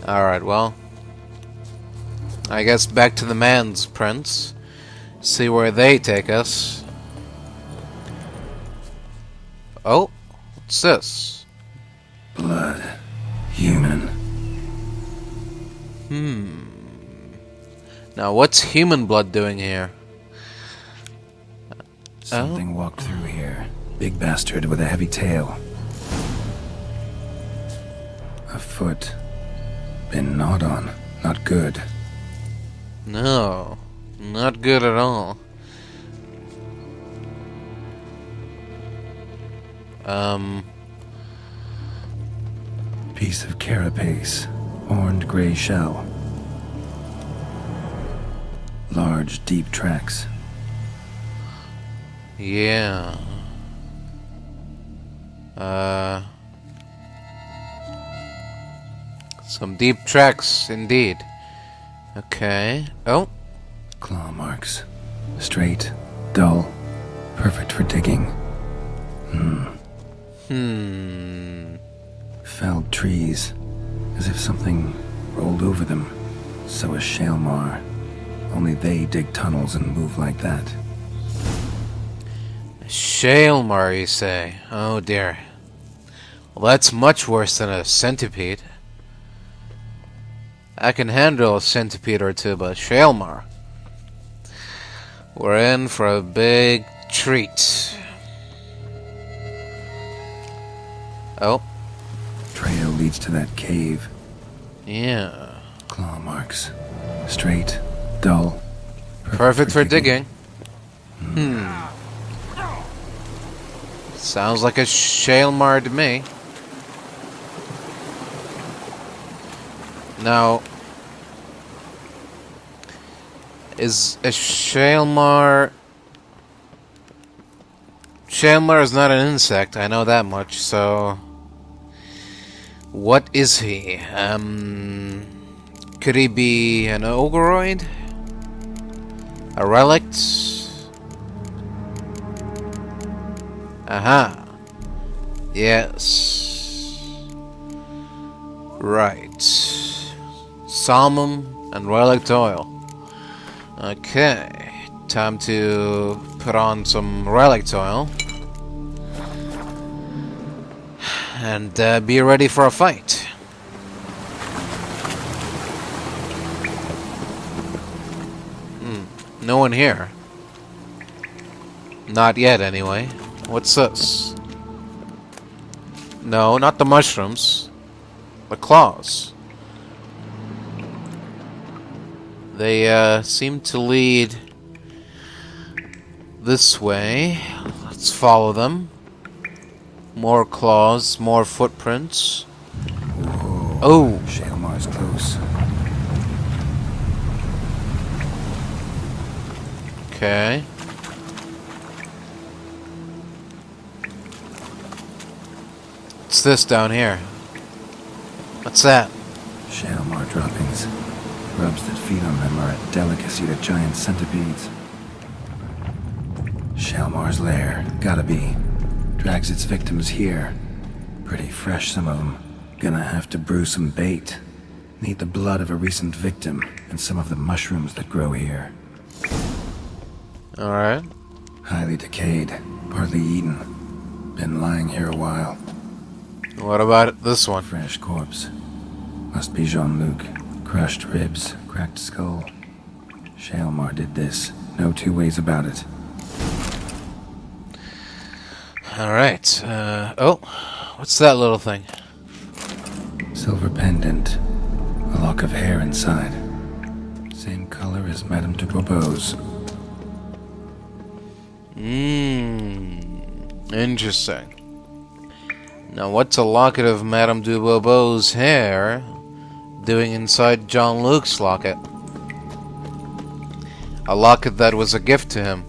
Alright, well. I guess back to the man's prints. See where they take us. Oh, what's this? Blood. Human. Now, what's human blood doing here? Something walked through here. Big bastard with a heavy tail. A foot. Been gnawed on. Not good. No, not good at all. Piece of carapace. Horned gray shell. Large, deep tracks. Yeah. Some deep tracks, indeed. Okay. Oh. Claw marks. Straight, dull, perfect for digging. Felled trees, as if something rolled over them. So is Shaelmar. Only they dig tunnels and move like that. Shaelmar, you say? Oh dear. Well, that's much worse than a centipede. I can handle a centipede or two, but Shaelmar, we're in for a big treat. Oh. Trail leads to that cave. Yeah. Claw marks. Straight, dull. Perfect for digging. Sounds like a Shaelmar to me. Now, is a Shaelmar... Shaelmar is not an insect, I know that much, so... What is he? Could he be an ogreoid? A relict? Aha. Yes. Right. Salmon and relict oil. Okay. Time to put on some relict oil. And be ready for a fight. No one here. Not yet, anyway. What's this? No, not the mushrooms. The claws. They seem to lead this way. Let's follow them. More claws, more footprints. Whoa. Oh! Shaelmar's close. Okay. What's this down here? What's that? Shaelmar droppings. Grubs that feed on them are a delicacy to giant centipedes. Shaelmar's lair. Gotta be. Drags its victims here. Pretty fresh, some of them. Gonna have to brew some bait. Need the blood of a recent victim and some of the mushrooms that grow here. Alright. Highly decayed, partly eaten. Been lying here a while. What about this one? Fresh corpse. Must be Jean-Luc. Crushed ribs, cracked skull. Shaelmar did this. No two ways about it. Alright. Oh. What's that little thing? Silver pendant. A lock of hair inside. Same color as Madame de Bourbeau's. Interesting. Now, what's a locket of Madame de Bourbeau's hair doing inside Jean-Luc's locket? A locket that was a gift to him.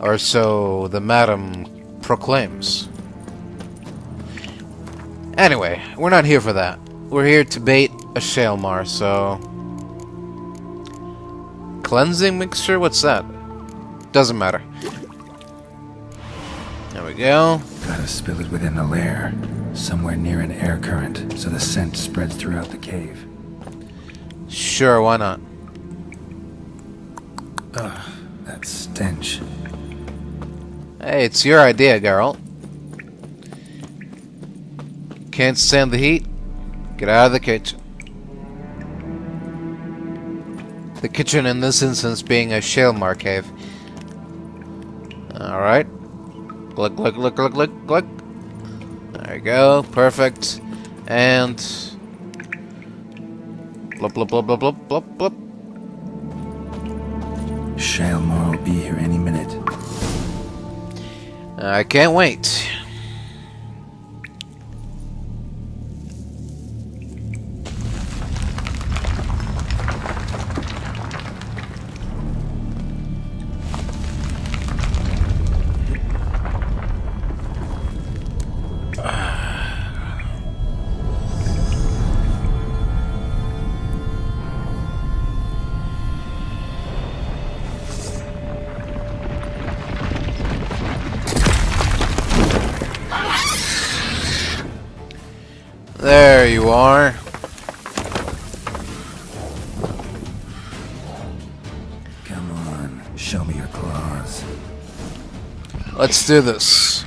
Or so the Madame proclaims. Anyway, we're not here for that. We're here to bait a Shaelmar, so... Cleansing mixture? What's that? Doesn't matter. There we go. Gotta spill it within the lair. Somewhere near an air current, so the scent spreads throughout the cave. Sure, why not? That stench. Hey, it's your idea, Geralt. Can't stand the heat? Get out of the kitchen. The kitchen in this instance being a Shaelmar cave. Alright. Look. There you go. Perfect. And... blub. Shaelmar will be here any minute. I can't wait. There you are. Come on, show me your claws. Let's do this.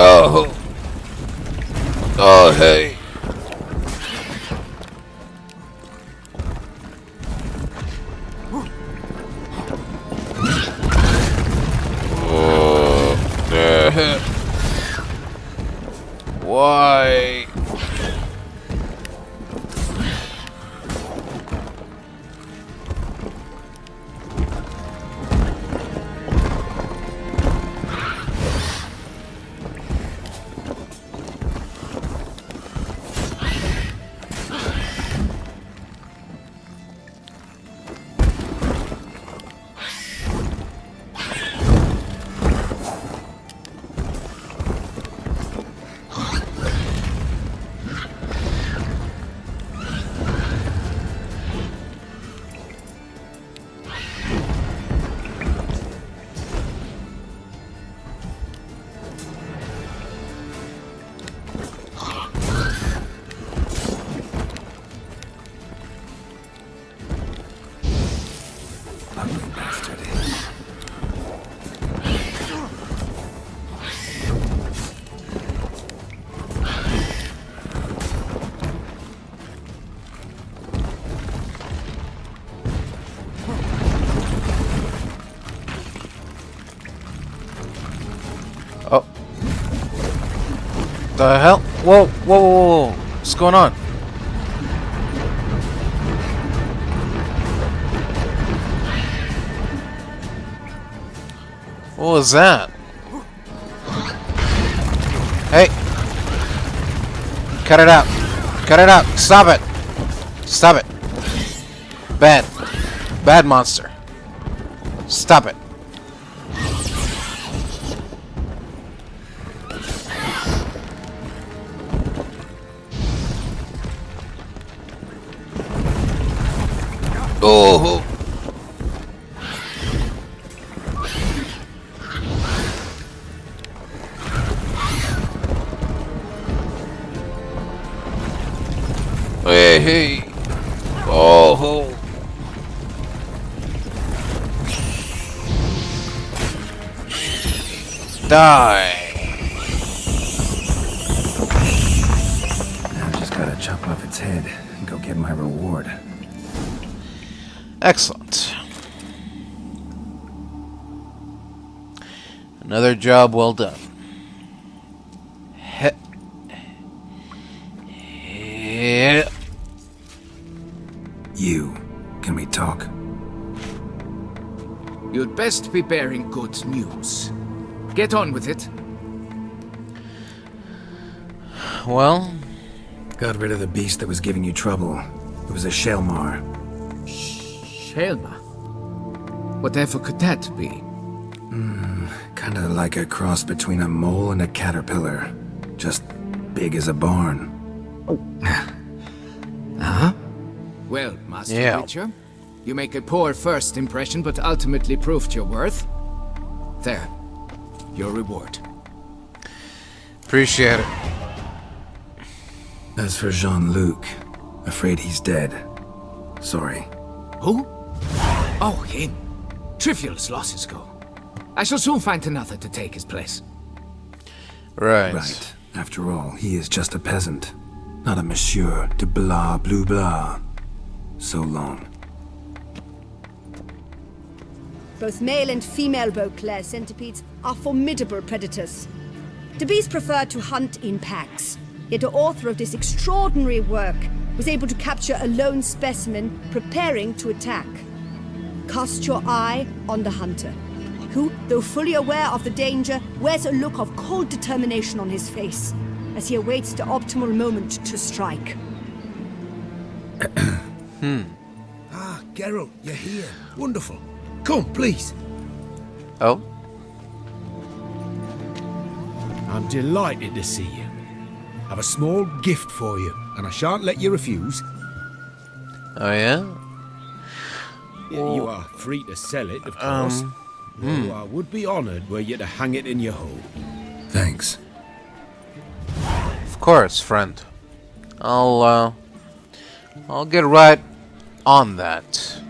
Oh. Oh, hey. Why? Oh. The hell? Whoa. What's going on? What was that? Hey! Cut it out! Cut it out! Stop it! Stop it! Bad. Bad monster. Stop it. Oh! Hey! Oh! Die! Now I've just gotta chop off its head and go get my reward. Excellent. Another job well done. You, can we talk? You'd best be bearing good news. Get on with it. Well, Got rid of the beast that was giving you trouble. It was a Shaelmar. Shaelmar? Whatever could that be? Kinda like a cross between a mole and a caterpillar. Just big as a barn. Well, Master Yeah. Witcher, you make a poor first impression, but ultimately proved your worth. There, your reward. Appreciate it. As for Jean-Luc, afraid he's dead. Sorry. Who? Oh, him. Trivial as losses go. I shall soon find another to take his place. Right. Right. After all, he is just a peasant. Not a monsieur de blah blue blah. So long. Both male and female Beauclair centipedes are formidable predators. The bees prefer to hunt in packs, yet the author of this extraordinary work was able to capture a lone specimen preparing to attack. Cast your eye on the hunter, who, though fully aware of the danger, wears a look of cold determination on his face as he awaits the optimal moment to strike. Ah, Geralt, you're here. Wonderful. Come, please. Oh? I'm delighted to see you. I've a small gift for you, and I shan't let you refuse. Oh, yeah? You are free to sell it, of course. Though I would be honoured were you to hang it in your home. Thanks. Of course, friend. I'll get right on that.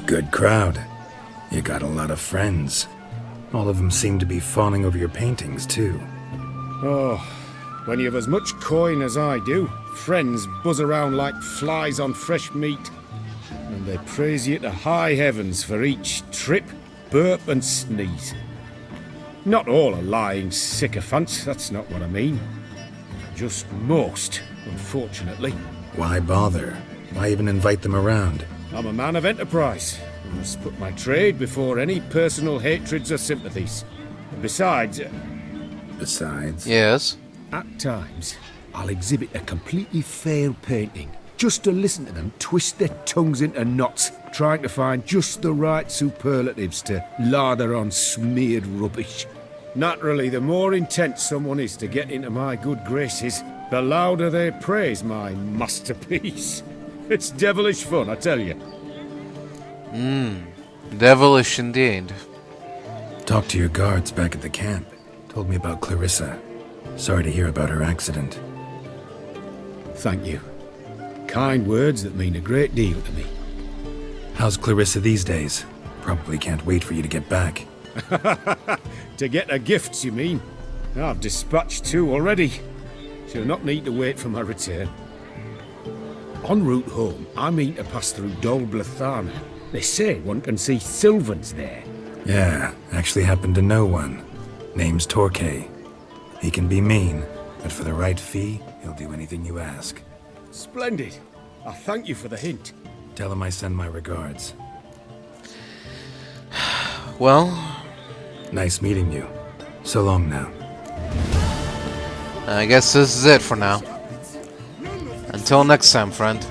Good crowd. You got a lot of friends. All of them seem to be fawning over your paintings, too. Oh, when you have as much coin as I do, friends buzz around like flies on fresh meat. And they praise you to high heavens for each trip, burp and sneeze. Not all are lying sycophants, that's not what I mean. Just most, unfortunately. Why bother? Why even invite them around? I'm a man of enterprise. I must put my trade before any personal hatreds or sympathies. And besides, Yes? at times, I'll exhibit a completely failed painting, just to listen to them twist their tongues into knots, trying to find just the right superlatives to lather on smeared rubbish. Naturally, the more intent someone is to get into my good graces, the louder they praise my masterpiece. It's devilish fun, I tell you. Devilish indeed. Talked to your guards back at the camp. Told me about Clarissa. Sorry to hear about her accident. Thank you. Kind words that mean a great deal to me. How's Clarissa these days? Probably can't wait for you to get back. To get her gifts, you mean? I've dispatched 2 already. She'll not need to wait for my return. En route home, I mean to pass through Dol Blathana. They say one can see Sylvans there. Yeah, actually happen to know one. Name's Torquay. He can be mean, but for the right fee, he'll do anything you ask. Splendid. I thank you for the hint. Tell him I send my regards. Well, Nice meeting you. So long now. I guess this is it for now. Until next time, friend.